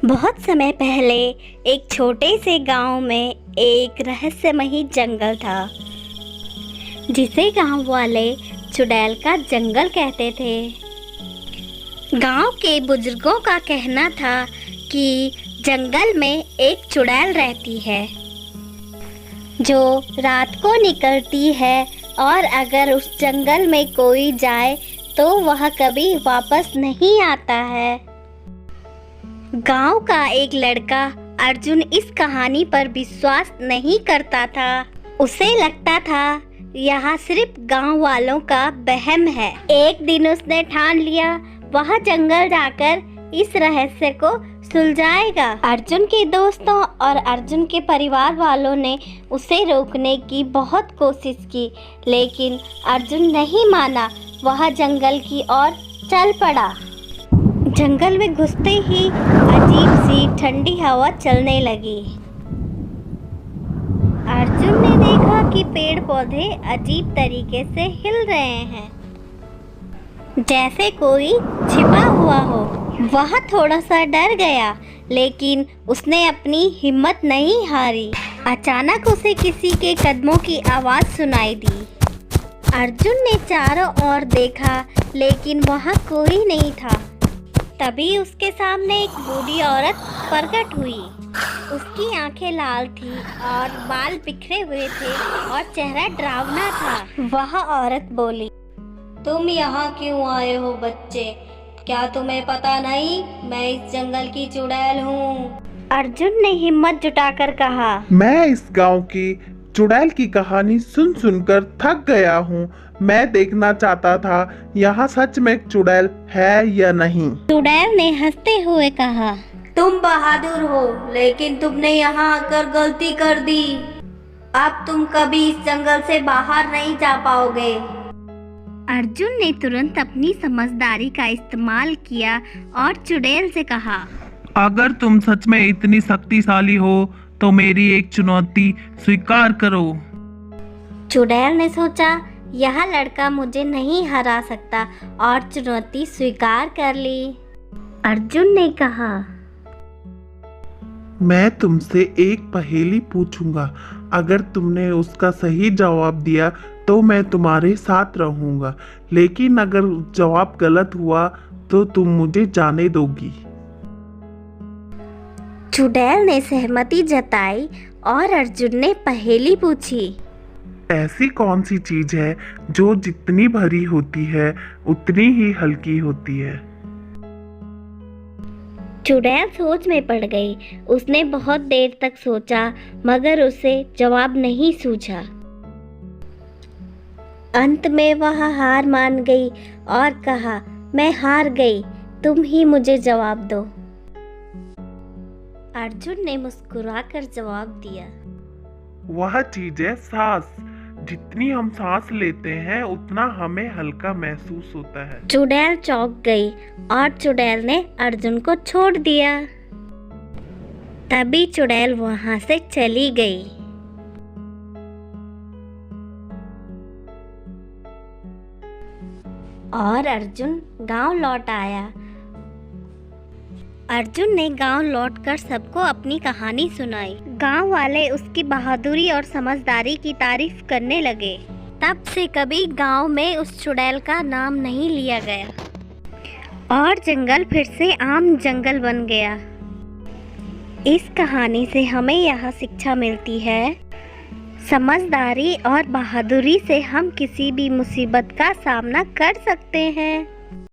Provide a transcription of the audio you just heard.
बहुत समय पहले एक छोटे से गांव में एक रहस्यमयी जंगल था, जिसे गांव वाले चुड़ैल का जंगल कहते थे। गांव के बुजुर्गों का कहना था कि जंगल में एक चुड़ैल रहती है, जो रात को निकलती है और अगर उस जंगल में कोई जाए तो वह कभी वापस नहीं आता है। गांव का एक लड़का अर्जुन इस कहानी पर विश्वास नहीं करता था। उसे लगता था यह सिर्फ गांव वालों का वहम है। एक दिन उसने ठान लिया वह जंगल जाकर इस रहस्य को सुलझाएगा। अर्जुन के दोस्तों और अर्जुन के परिवार वालों ने उसे रोकने की बहुत कोशिश की, लेकिन अर्जुन नहीं माना। वह जंगल की ओर चल पड़ा। जंगल में घुसते ही अजीब सी ठंडी हवा चलने लगी। अर्जुन ने देखा कि पेड़ पौधे अजीब तरीके से हिल रहे हैं, जैसे कोई छिपा हुआ हो। वह थोड़ा सा डर गया, लेकिन उसने अपनी हिम्मत नहीं हारी। अचानक उसे किसी के कदमों की आवाज़ सुनाई दी। अर्जुन ने चारों ओर देखा, लेकिन वहाँ कोई नहीं था। तभी उसके सामने एक बूढ़ी औरत प्रकट हुई। उसकी आंखें लाल थी और बाल बिखरे हुए थे और चेहरा डरावना था। वह औरत बोली, तुम यहाँ क्यों आए हो बच्चे? क्या तुम्हें पता नहीं मैं इस जंगल की चुड़ैल हूँ? अर्जुन ने हिम्मत जुटाकर कहा, मैं इस गांव की चुड़ैल की कहानी सुन सुनकर थक गया हूँ। मैं देखना चाहता था यहाँ सच में चुड़ैल है या नहीं। चुड़ैल ने हंसते हुए कहा, तुम बहादुर हो, लेकिन तुमने यहाँ आकर गलती कर दी। अब तुम कभी इस जंगल से बाहर नहीं जा पाओगे। अर्जुन ने तुरंत अपनी समझदारी का इस्तेमाल किया और चुड़ैल से कहा, अगर तुम सच में इतनी शक्तिशाली हो तो मेरी एक चुनौती स्वीकार करो। चुड़ैल ने सोचा यह लड़का मुझे नहीं हरा सकता और चुनौती स्वीकार कर ली। अर्जुन ने कहा, मैं तुमसे एक पहेली पूछूंगा। अगर तुमने उसका सही जवाब दिया तो मैं तुम्हारे साथ रहूंगा, लेकिन अगर जवाब गलत हुआ तो तुम मुझे जाने दोगी। चुड़ैल ने सहमति जताई और अर्जुन ने पहेली पूछी, ऐसी कौन सी चीज है जो जितनी भरी होती है उतनी ही हल्की होती है? चुड़ैल सोच में पड़ गई। उसने बहुत देर तक सोचा, मगर उसे जवाब नहीं सूझा। अंत में वह हार मान गई और कहा, मैं हार गई, तुम ही मुझे जवाब दो। अर्जुन ने मुस्कुराकर जवाब दिया, वह चीज है सांस। जितनी हम सांस लेते हैं उतना हमें हल्का महसूस होता है। चुड़ैल चौंक गई और चुड़ैल ने अर्जुन को छोड़ दिया। तभी चुड़ैल वहां से चली गई। और अर्जुन गांव लौट आया। अर्जुन ने गांव लौटकर सबको अपनी कहानी सुनाई। गांव वाले उसकी बहादुरी और समझदारी की तारीफ करने लगे। तब से कभी गांव में उस चुड़ैल का नाम नहीं लिया गया और जंगल फिर से आम जंगल बन गया। इस कहानी से हमें यह शिक्षा मिलती है, समझदारी और बहादुरी से हम किसी भी मुसीबत का सामना कर सकते हैं।